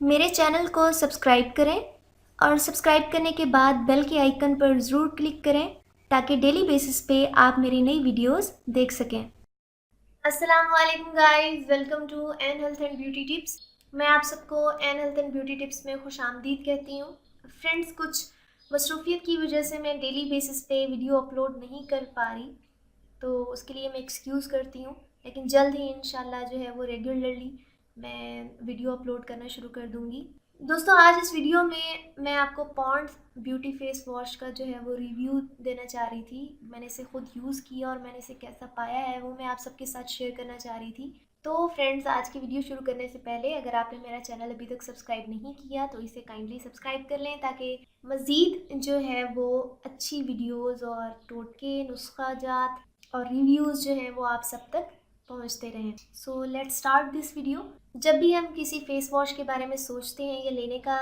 मेरे चैनल को सब्सक्राइब करें और सब्सक्राइब करने के बाद बेल के आइकन पर ज़रूर क्लिक करें ताकि डेली बेसिस पे आप मेरी नई वीडियोस देख सकें। अस्सलाम वालेकुम guys, welcome to an health and beauty tips. मैं आप सबको an health and beauty tips में खुशामदीद कहती हूँ। फ्रेंड्स, कुछ मसरूफियत की वजह से मैं डेली बेसिस पे वीडियो अपलोड नहीं कर पा रही, तो उसके लिए मैं एक्सक्यूज़ करती हूँ। लेकिन जल्द ही इंशाल्लाह जो है वो रेगुलरली मैं वीडियो अपलोड करना शुरू कर दूँगी। दोस्तों, आज इस वीडियो में मैं आपको पॉन्ड्स ब्यूटी फेस वॉश का जो है वो रिव्यू देना चाह रही थी। मैंने इसे खुद यूज़ किया और मैंने इसे कैसा पाया है वो मैं आप सबके साथ शेयर करना चाह रही थी। तो फ्रेंड्स, आज की वीडियो शुरू करने से पहले अगर आपने मेरा चैनल अभी तक सब्सक्राइब नहीं किया तो इसे काइंडली सब्सक्राइब कर लें ताकि मज़ीद जो है वो अच्छी वीडियोज़ और टोटके, नुस्खा जात और रिव्यूज़ जो हैं वो आप सब तक पहुंचते रहें। So let's start this video. जब भी हम किसी फेस वॉश के बारे में सोचते हैं या लेने का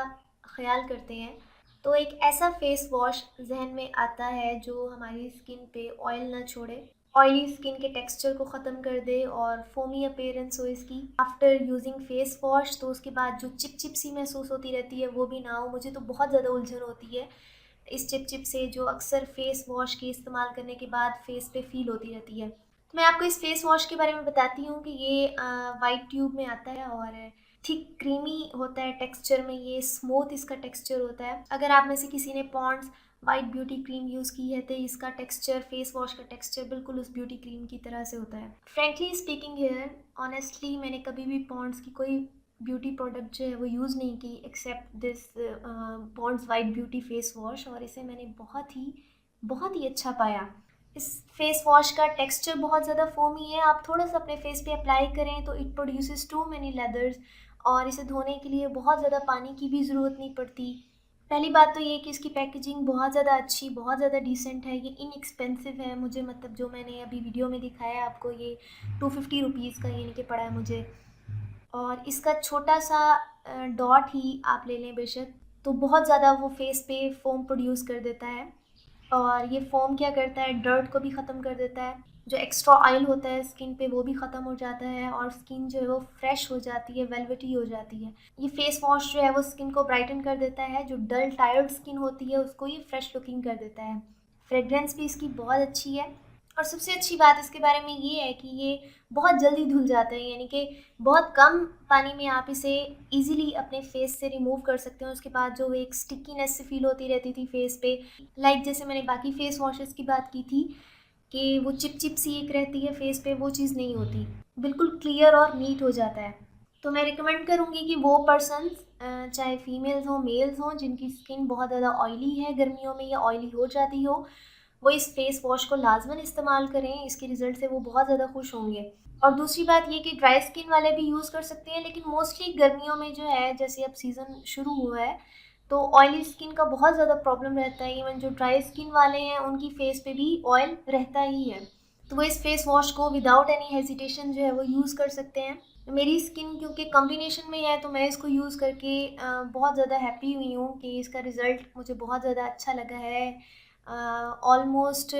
ख्याल करते हैं तो एक ऐसा फेस वॉश जहन में आता है जो हमारी स्किन पे ऑयल ना छोड़े, ऑयली स्किन के टेक्सचर को ख़त्म कर दे और फोमी अपीयरेंस हो इसकी आफ्टर यूजिंग फेस वॉश। तो उसके बाद जो चिप चिप सी महसूस होती रहती है वो भी ना हो। मुझे तो बहुत ज़्यादा उलझन होती है इस चिप चिप से जो अक्सर फेस वॉश के इस्तेमाल करने के बाद फेस पे फील होती रहती है। तो मैं आपको इस फेस वॉश के बारे में बताती हूँ कि ये वाइट ट्यूब में आता है और थिक क्रीमी होता है टेक्सचर में, ये स्मूथ इसका टेक्सचर होता है। अगर आप में से किसी ने Pond's white beauty cream use की है तो इसका टेक्सचर, फेस वॉश का टेक्सचर बिल्कुल उस ब्यूटी क्रीम की तरह से होता है। फ्रेंकली स्पीकिंग हियर, ऑनेस्टली मैंने कभी भी पॉन्ड्स की कोई ब्यूटी प्रोडक्ट जो है वो यूज़ नहीं की except this Pond's white beauty face wash, और इसे मैंने बहुत ही अच्छा पाया। इस फेस वॉश का टेक्सचर बहुत ज़्यादा फोमी है। आप थोड़ा सा अपने फेस पे अप्लाई करें तो it produces too many lathers, और इसे धोने के लिए बहुत ज़्यादा पानी की भी ज़रूरत नहीं पड़ती। पहली बात तो ये कि इसकी पैकेजिंग बहुत ज़्यादा अच्छी, बहुत ज़्यादा डिसेंट है। ये इनएक्सपेंसिव है। मुझे मतलब जो मैंने अभी वीडियो में दिखाया है आपको, ये 250 रुपीज़ का यानी कि पड़ा है मुझे। और इसका छोटा सा डॉट ही आप ले लें बेशक, तो बहुत ज़्यादा वो फेस पे फोम प्रोड्यूस कर देता है। और ये फोम क्या करता है, डर्ट को भी ख़त्म कर देता है। जो एक्स्ट्रा ऑयल होता है स्किन पे वो भी ख़त्म हो जाता है और स्किन जो है वो फ्रेश हो जाती है, वेलवेटी हो जाती है। ये फेस वॉश जो है वो स्किन को ब्राइटन कर देता है। जो डल टायर्ड स्किन होती है उसको ये फ्रेश लुकिंग कर देता है। फ्रेगरेंस भी इसकी बहुत अच्छी है। और सबसे अच्छी बात इसके बारे में ये है कि ये बहुत जल्दी धुल जाता है, यानी कि बहुत कम पानी में आप इसे इजीली अपने फेस से रिमूव कर सकते हो। उसके बाद जो एक स्टिकीनेस से फील होती रहती थी फेस पे, जैसे मैंने बाकी फेस वॉशेस की बात की थी कि वो चिप चिप सी एक रहती है फेस पे, वो चीज़ नहीं होती। बिल्कुल क्लियर और नीट हो जाता है। तो मैं रिकमेंड करूँगी कि वो पर्सन्स चाहे फीमेल्स हों मेल्स हों जिनकी स्किन बहुत ज़्यादा ऑयली है, गर्मियों में या ऑयली हो जाती हो, वो इस फेस वॉश को लाजमन इस्तेमाल करें। इसके रिज़ल्ट से वो बहुत ज़्यादा खुश होंगे। और दूसरी बात ये कि ड्राई स्किन वाले भी यूज़ कर सकते हैं, लेकिन मोस्टली गर्मियों में जो है, जैसे अब सीज़न शुरू हुआ है तो ऑयली स्किन का बहुत ज़्यादा प्रॉब्लम रहता है। इवन जो ड्राई स्किन वाले हैं उनकी फेस पे भी ऑयल रहता ही है। तो वो इस फेस वॉश को विदाउट एनी हेजिटेशन जो है वो यूज़ कर सकते हैं। मेरी स्किन क्योंकि कॉम्बिनेशन में है तो मैं इसको यूज़ करके बहुत ज़्यादा हैप्पी हुई हूँ कि इसका रिज़ल्ट मुझे बहुत ज़्यादा अच्छा लगा है। ऑलमोस्ट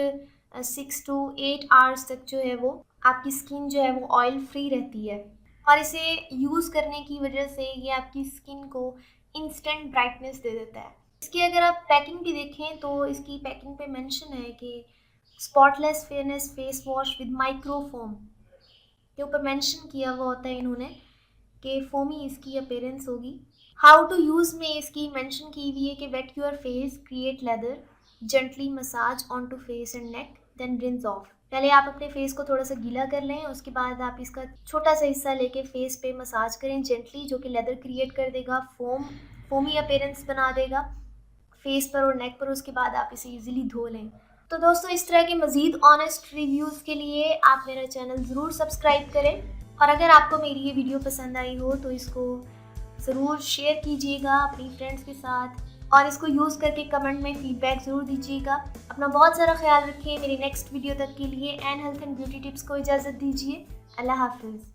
6 to 8 आवर्स तक जो है वो आपकी स्किन जो है वो ऑयल फ्री रहती है। और इसे यूज़ करने की वजह से ये आपकी स्किन को इंस्टेंट ब्राइटनेस दे देता है। इसकी अगर आप पैकिंग भी देखें तो इसकी पैकिंग पे मेंशन है कि spotless fairness face wash with microfoam के ऊपर मेंशन किया हुआ होता है इन्होंने कि फोमी इसकी अपीयरेंस होगी। हाउ टू यूज़ में इसकी मेंशन की हुई है कि wet your face, create lather, gently massage on to face and neck, then rinse off. पहले आप अपने फेस को थोड़ा सा गीला कर लें, उसके बाद आप इसका छोटा सा हिस्सा लेके फेस पे मसाज करें जेंटली, जो कि लेदर क्रिएट कर देगा, फोमी अपीयरेंस बना देगा फेस पर और नेक पर। उसके बाद आप इसे इजीली धो लें। तो दोस्तों, इस तरह के मज़ीद ऑनेस्ट रिव्यूज़ के लिए आप मेरा चैनल ज़रूर सब्सक्राइब करें। और अगर आपको मेरी ये वीडियो पसंद आई हो तो इसको ज़रूर शेयर कीजिएगा अपनी फ्रेंड्स के साथ, और इसको यूज़ करके कमेंट में फ़ीडबैक ज़रूर दीजिएगा। अपना बहुत सारा ख्याल रखिए। मेरी नेक्स्ट वीडियो तक के लिए an health and beauty tips को इजाज़त दीजिए। अल्लाह हाफिज़।